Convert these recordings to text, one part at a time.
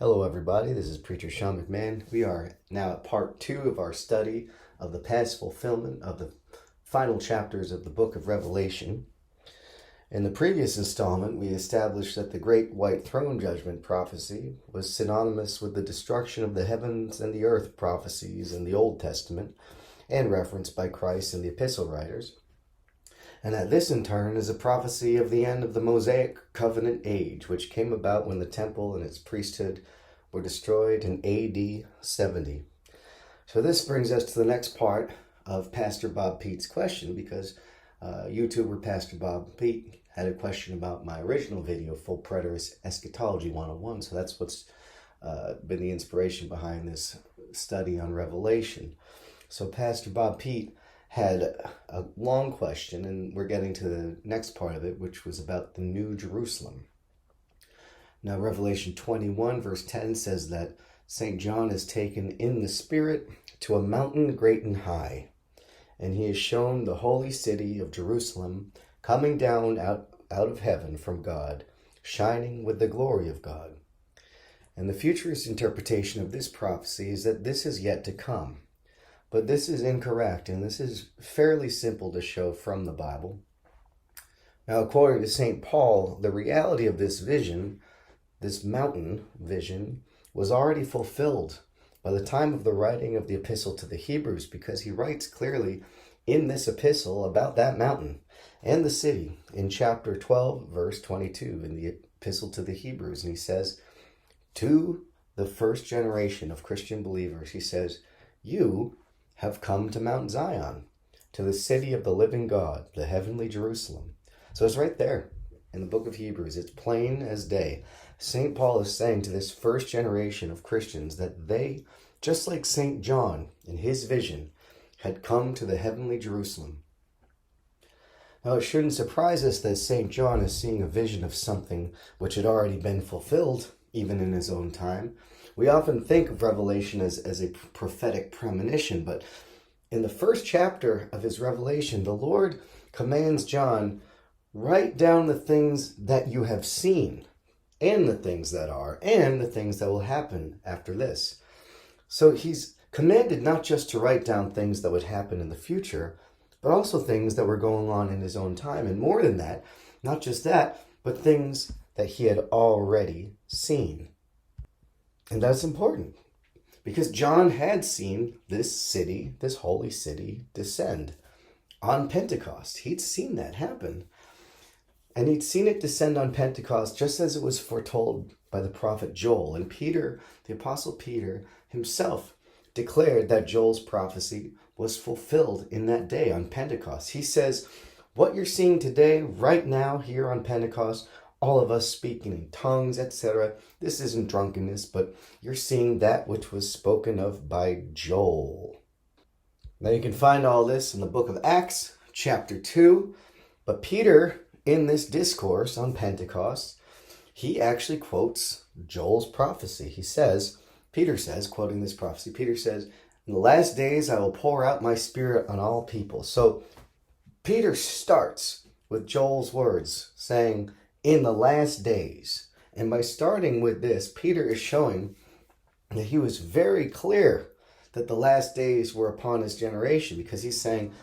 Hello everybody, this is Preacher Sean McMahon. We are now at part 2 of our study of the past fulfillment of the final chapters of the book of Revelation. In the previous installment, we established that the great white throne judgment prophecy was synonymous with the destruction of the heavens and the earth prophecies in the Old Testament and referenced by Christ and the epistle writers. And that this in turn is a prophecy of the end of the Mosaic covenant age, which came about when the temple and its priesthood were destroyed in AD 70. So this brings us to the next part of Pastor Bob Pete's question, because YouTuber Pastor Bob Pete had a question about my original video, Full Preterist Eschatology 101. So that's what's been the inspiration behind this study on Revelation. So Pastor Bob Pete had a long question, and we're getting to the next part of it, which was about the New Jerusalem. Now, Revelation 21, verse 10 says that St. John is taken in the Spirit to a mountain great and high, and he is shown the holy city of Jerusalem coming down out of heaven from God, shining with the glory of God. And the futurist interpretation of this prophecy is that this is yet to come. But this is incorrect, and this is fairly simple to show from the Bible. Now, according to St. Paul, the reality of this vision, this mountain vision, was already fulfilled by the time of the writing of the epistle to the Hebrews, because he writes clearly in this epistle about that mountain and the city in chapter 12, verse 22 in the epistle to the Hebrews. And he says, to the first generation of Christian believers, he says, you have come to Mount Zion, to the city of the living God, the heavenly Jerusalem. So it's right there in the book of Hebrews. It's plain as day. St. Paul is saying to this first generation of Christians that they, just like St. John in his vision, had come to the heavenly Jerusalem. Now, it shouldn't surprise us that St. John is seeing a vision of something which had already been fulfilled, even in his own time. We often think of Revelation as a prophetic premonition, but in the first chapter of his Revelation, the Lord commands John, write down the things that you have seen, and the things that are, and the things that will happen after this. So he's commanded not just to write down things that would happen in the future, but also things that were going on in his own time. And more than that, not just that, but things that he had already seen. And that's important, because John had seen this city, this holy city, descend on Pentecost. He'd seen that happen. And he'd seen it descend on Pentecost just as it was foretold by the prophet Joel. And Peter, the apostle Peter himself, declared that Joel's prophecy was fulfilled in that day on Pentecost. He says, what you're seeing today, right now, here on Pentecost, all of us speaking in tongues, etc. This isn't drunkenness, but you're seeing that which was spoken of by Joel. Now you can find all this in the book of Acts, chapter 2. But Peter, in this discourse on Pentecost, he actually quotes Joel's prophecy. Peter says, quoting this prophecy, Peter says, in the last days I will pour out my spirit on all people. So Peter starts with Joel's words, saying, in the last days. And by starting with this, Peter is showing that he was very clear that the last days were upon his generation, because he's saying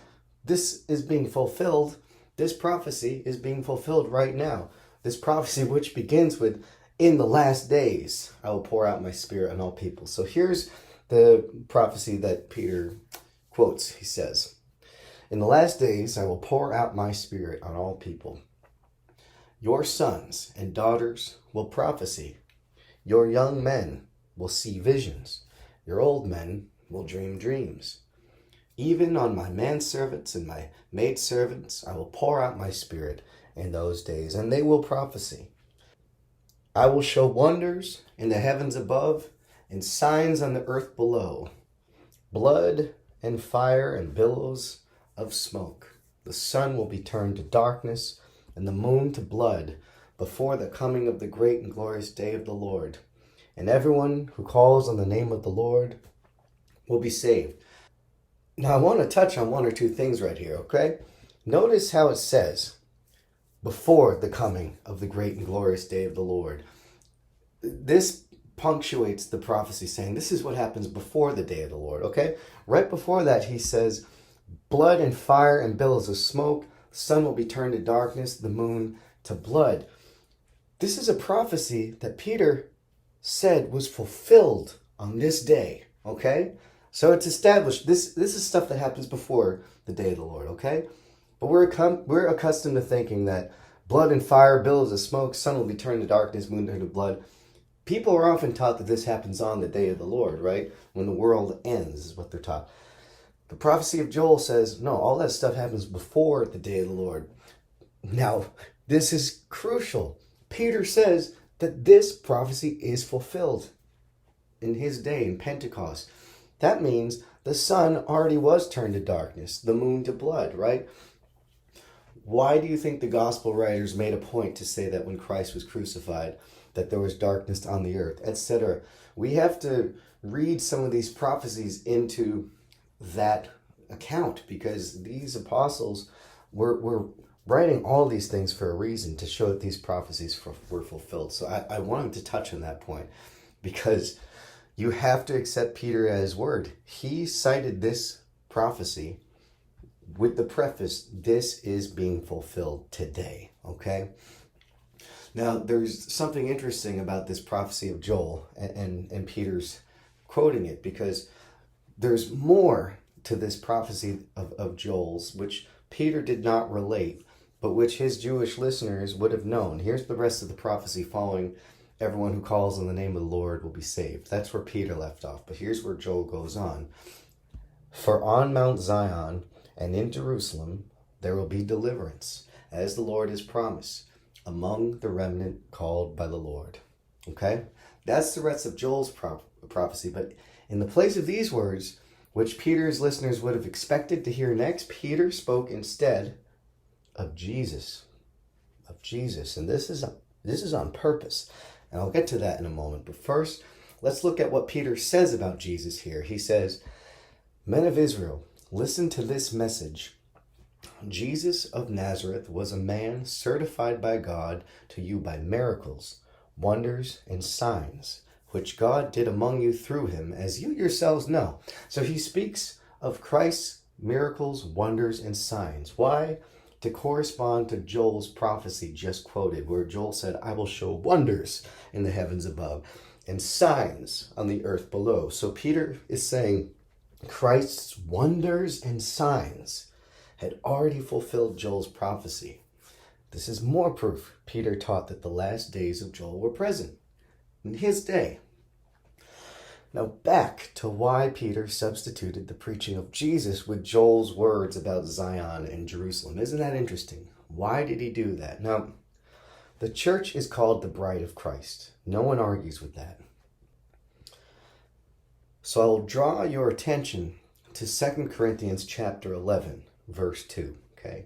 this is being fulfilled. This prophecy is being fulfilled right now. This prophecy which begins with, in the last days, I will pour out my spirit on all people. So here's the prophecy that Peter quotes. He says, in the last days, I will pour out my spirit on all people. Your sons and daughters will prophesy. Your young men will see visions. Your old men will dream dreams. Even on my manservants and my maidservants, I will pour out my spirit in those days, and they will prophesy. I will show wonders in the heavens above and signs on the earth below, blood and fire and billows of smoke. The sun will be turned to darkness and the moon to blood before the coming of the great and glorious day of the Lord. And everyone who calls on the name of the Lord will be saved. Now I want to touch on one or two things right here, okay? Notice how it says, before the coming of the great and glorious day of the Lord. This punctuates the prophecy saying this is what happens before the day of the Lord, okay? Right before that, he says, blood and fire and billows of smoke, the sun will be turned to darkness, the moon to blood. This is a prophecy that Peter said was fulfilled on this day, okay? So it's established. This is stuff that happens before the day of the Lord, okay? But we're accustomed to thinking that blood and fire, billows of smoke, sun will be turned to darkness, moon turned to blood. People are often taught that this happens on the day of the Lord, right? When the world ends is what they're taught. The prophecy of Joel says, no, all that stuff happens before the day of the Lord. Now, this is crucial. Peter says that this prophecy is fulfilled in his day, in Pentecost. That means the sun already was turned to darkness, the moon to blood, right? Why do you think the gospel writers made a point to say that when Christ was crucified, that there was darkness on the earth, etc.? We have to read some of these prophecies into that account because these apostles were writing all these things for a reason, to show that these prophecies were fulfilled. So I wanted to touch on that point because you have to accept Peter at his word. He cited this prophecy with the preface, this is being fulfilled today, okay? Now, there's something interesting about this prophecy of Joel and Peter's quoting it, because there's more to this prophecy of Joel's, which Peter did not relate, but which his Jewish listeners would have known. Here's the rest of the prophecy following: everyone who calls on the name of the Lord will be saved. That's where Peter left off, but here's where Joel goes on. For on Mount Zion and in Jerusalem there will be deliverance, as the Lord has promised, among the remnant called by the Lord. Okay? That's the rest of Joel's prophecy, but in the place of these words, which Peter's listeners would have expected to hear next, Peter spoke instead of Jesus. Of Jesus. And this is on purpose. And I'll get to that in a moment. But first, let's look at what Peter says about Jesus here. He says, Men of Israel, listen to this message. Jesus of Nazareth was a man certified by God to you by miracles, wonders, and signs, which God did among you through him, as you yourselves know. So he speaks of Christ's miracles, wonders, and signs. Why? To correspond to Joel's prophecy just quoted, where Joel said, I will show wonders in the heavens above and signs on the earth below. So Peter is saying Christ's wonders and signs had already fulfilled Joel's prophecy. This is more proof Peter taught that the last days of Joel were present in his day. Now back to why Peter substituted the preaching of Jesus with Joel's words about Zion and Jerusalem. Isn't that interesting? Why did he do that? Now, the church is called the bride of Christ. No one argues with that. So I will draw your attention to 2 Corinthians chapter 11, verse 2, okay?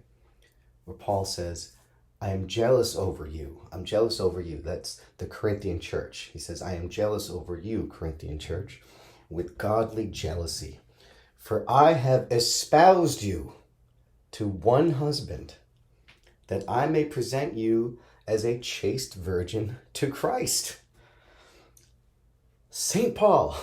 Where Paul says, I am jealous over you. I'm jealous over you. That's the Corinthian church. He says, I am jealous over you, Corinthian church, with godly jealousy. For I have espoused you to one husband, that I may present you as a chaste virgin to Christ. St. Paul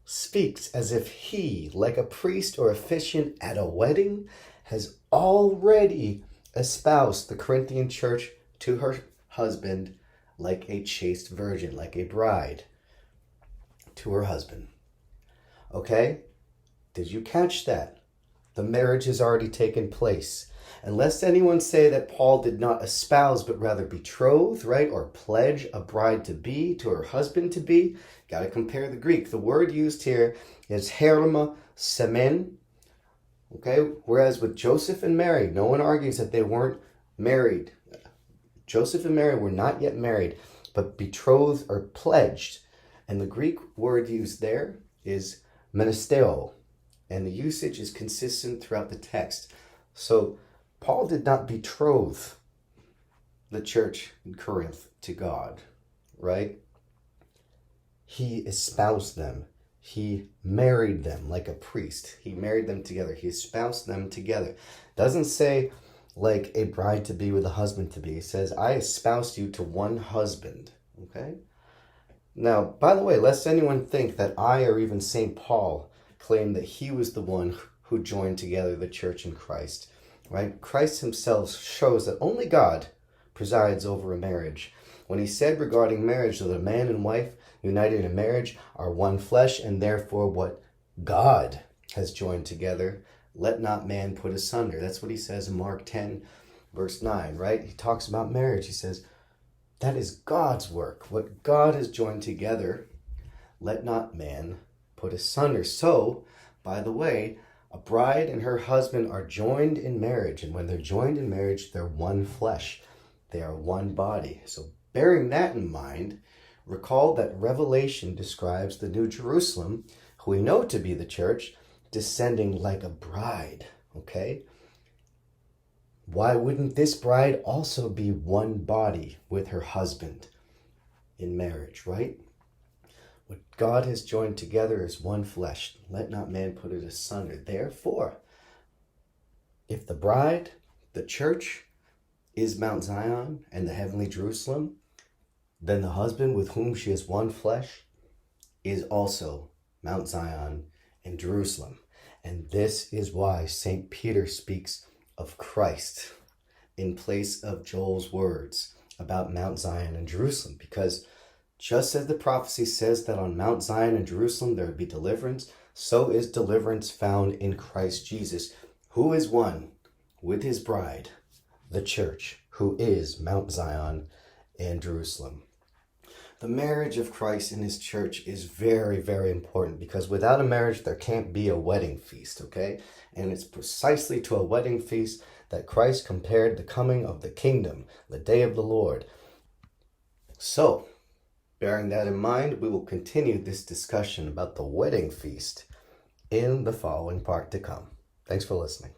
speaks as if he, like a priest or officiant at a wedding, has already espoused the Corinthian church to her husband like a chaste virgin, like a bride to her husband. Okay? Did you catch that? The marriage has already taken place. Unless anyone say that Paul did not espouse, but rather betroth, right? Or pledge a bride to be to her husband to be. Got to compare the Greek. The word used here is herma semen. Okay, whereas with Joseph and Mary, no one argues that they weren't married. Joseph and Mary were not yet married, but betrothed or pledged. And the Greek word used there is menesteo. And the usage is consistent throughout the text. So Paul did not betroth the church in Corinth to God, right? He espoused them. He married them like a priest. He married them together. He espoused them together. Doesn't say like a bride to be with a husband to be. It says, I espoused you to one husband. Okay? Now, by the way, lest anyone think that I or even St. Paul claimed that he was the one who joined together the church in Christ, right? Christ himself shows that only God presides over a marriage. When he said regarding marriage that a man and wife united in marriage are one flesh, and therefore what God has joined together, let not man put asunder. That's what he says in Mark 10, verse 9, right? He talks about marriage. He says, that is God's work. What God has joined together, let not man put asunder. So, by the way, a bride and her husband are joined in marriage. And when they're joined in marriage, they're one flesh. They are one body. So, bearing that in mind, recall that Revelation describes the New Jerusalem, who we know to be the church, descending like a bride. Okay? Why wouldn't this bride also be one body with her husband in marriage, right? What God has joined together is one flesh. Let not man put it asunder. Therefore, if the bride, the church, is Mount Zion and the heavenly Jerusalem, then the husband with whom she is one flesh is also Mount Zion and Jerusalem. And this is why St. Peter speaks of Christ in place of Joel's words about Mount Zion and Jerusalem, because just as the prophecy says that on Mount Zion and Jerusalem there would be deliverance, so is deliverance found in Christ Jesus, who is one with his bride, the church, who is Mount Zion and Jerusalem. The marriage of Christ and his church is very, very important, because without a marriage, there can't be a wedding feast, okay? And it's precisely to a wedding feast that Christ compared the coming of the kingdom, the day of the Lord. So, bearing that in mind, we will continue this discussion about the wedding feast in the following part to come. Thanks for listening.